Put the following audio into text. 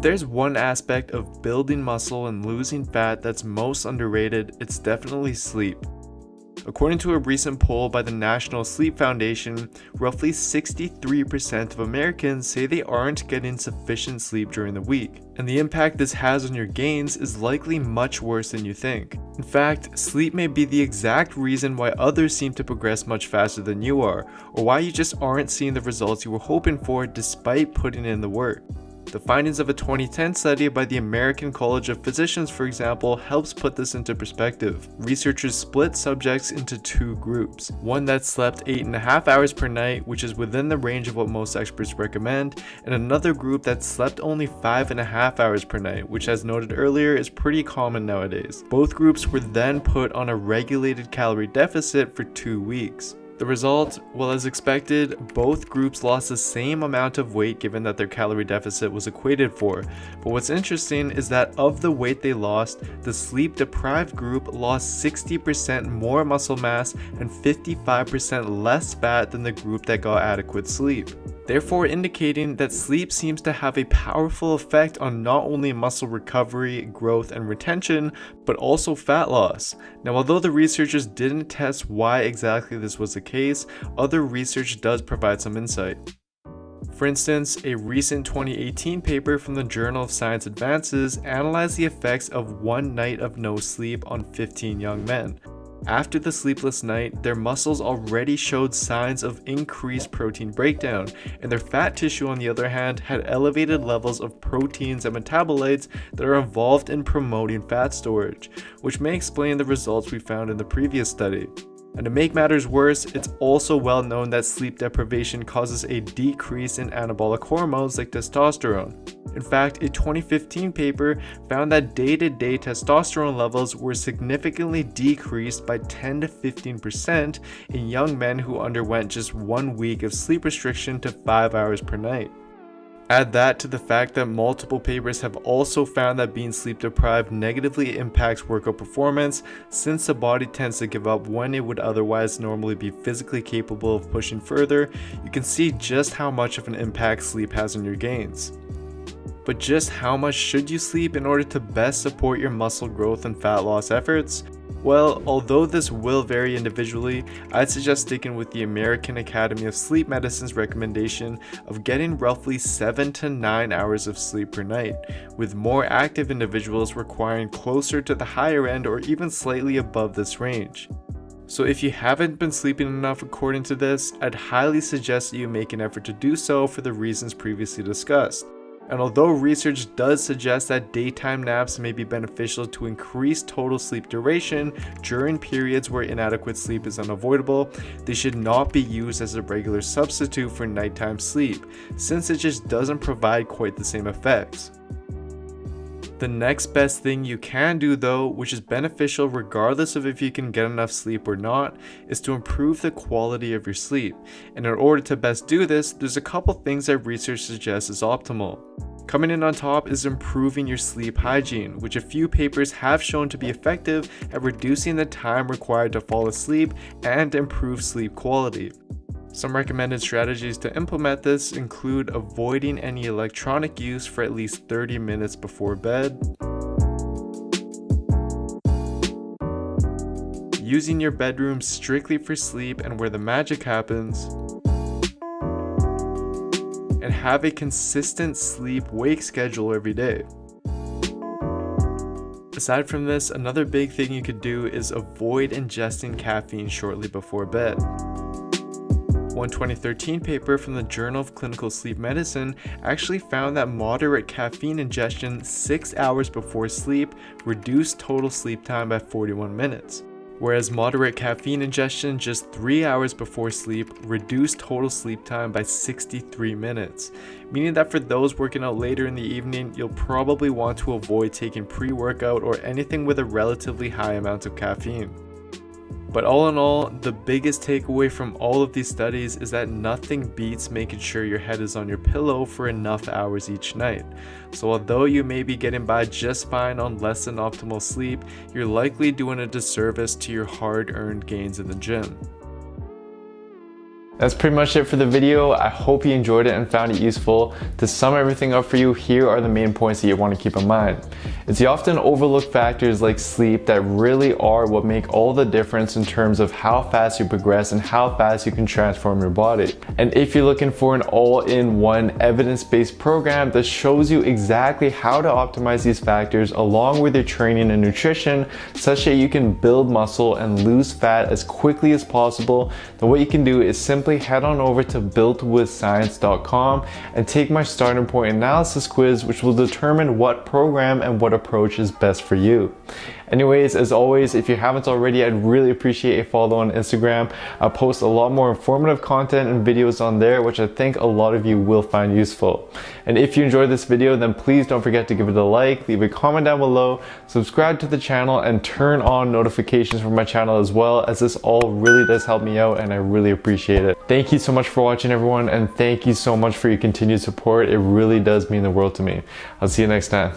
If there's one aspect of building muscle and losing fat that's most underrated, it's definitely sleep. According to a recent poll by the National Sleep Foundation, roughly 63% of Americans say they aren't getting sufficient sleep during the week, and the impact this has on your gains is likely much worse than you think. In fact, sleep may be the exact reason why others seem to progress much faster than you are, or why you just aren't seeing the results you were hoping for despite putting in the work. The findings of a 2010 study by the American College of Physicians, for example, helps put this into perspective. Researchers split subjects into two groups. One that slept 8.5 hours per night, which is within the range of what most experts recommend, and another group that slept only 5.5 hours per night, which, as noted earlier, is pretty common nowadays. Both groups were then put on a regulated calorie deficit for 2 weeks. The result, well, as expected, both groups lost the same amount of weight given that their calorie deficit was equated for. But what's interesting is that of the weight they lost, the sleep-deprived group lost 60% more muscle mass and 55% less fat than the group that got adequate sleep, therefore indicating that sleep seems to have a powerful effect on not only muscle recovery, growth, and retention, but also fat loss. Now, although the researchers didn't test why exactly this was the case, other research does provide some insight. For instance, a recent 2018 paper from the Journal of Science Advances analyzed the effects of one night of no sleep on 15 young men. After the sleepless night, their muscles already showed signs of increased protein breakdown, and their fat tissue, on the other hand, had elevated levels of proteins and metabolites that are involved in promoting fat storage, which may explain the results we found in the previous study. And to make matters worse, it's also well known that sleep deprivation causes a decrease in anabolic hormones like testosterone. In fact, a 2015 paper found that day-to-day testosterone levels were significantly decreased by 10 to 15% in young men who underwent just 1 week of sleep restriction to 5 hours per night. Add that to the fact that multiple papers have also found that being sleep deprived negatively impacts workout performance, since the body tends to give up when it would otherwise normally be physically capable of pushing further. You can see just how much of an impact sleep has on your gains. But just how much should you sleep in order to best support your muscle growth and fat loss efforts? Well, although this will vary individually, I'd suggest sticking with the American Academy of Sleep Medicine's recommendation of getting roughly 7 to 9 hours of sleep per night, with more active individuals requiring closer to the higher end or even slightly above this range. So if you haven't been sleeping enough according to this, I'd highly suggest that you make an effort to do so for the reasons previously discussed. And although research does suggest that daytime naps may be beneficial to increase total sleep duration during periods where inadequate sleep is unavoidable, they should not be used as a regular substitute for nighttime sleep, since it just doesn't provide quite the same effects. The next best thing you can do though, which is beneficial regardless of if you can get enough sleep or not, is to improve the quality of your sleep. And in order to best do this, there's a couple things that research suggests is optimal. Coming in on top is improving your sleep hygiene, which a few papers have shown to be effective at reducing the time required to fall asleep and improve sleep quality. Some recommended strategies to implement this include avoiding any electronic use for at least 30 minutes before bed, using your bedroom strictly for sleep and where the magic happens, and have a consistent sleep-wake schedule every day. Aside from this, another big thing you could do is avoid ingesting caffeine shortly before bed. One 2013 paper from the Journal of Clinical Sleep Medicine actually found that moderate caffeine ingestion 6 hours before sleep reduced total sleep time by 41 minutes, whereas moderate caffeine ingestion just 3 hours before sleep reduced total sleep time by 63 minutes, meaning that for those working out later in the evening, you'll probably want to avoid taking pre-workout or anything with a relatively high amount of caffeine. But all in all, the biggest takeaway from all of these studies is that nothing beats making sure your head is on your pillow for enough hours each night. So although you may be getting by just fine on less than optimal sleep, you're likely doing a disservice to your hard-earned gains in the gym. That's pretty much it for the video. I hope you enjoyed it and found it useful. To sum everything up for you, here are the main points that you want to keep in mind. It's the often overlooked factors like sleep that really are what make all the difference in terms of how fast you progress and how fast you can transform your body. And if you're looking for an all-in-one evidence-based program that shows you exactly how to optimize these factors along with your training and nutrition such that you can build muscle and lose fat as quickly as possible, then what you can do is simply head on over to builtwithscience.com and take my starting point analysis quiz, which will determine what program and what approach is best for you. Anyways, as always, if you haven't already, I'd really appreciate a follow on Instagram. I post a lot more informative content and videos on there, which I think a lot of you will find useful. And if you enjoyed this video, then please don't forget to give it a like, leave a comment down below, subscribe to the channel, and turn on notifications for my channel as well, as this all really does help me out and I really appreciate it. Thank you so much for watching, everyone, and thank you so much for your continued support. It really does mean the world to me. I'll see you next time.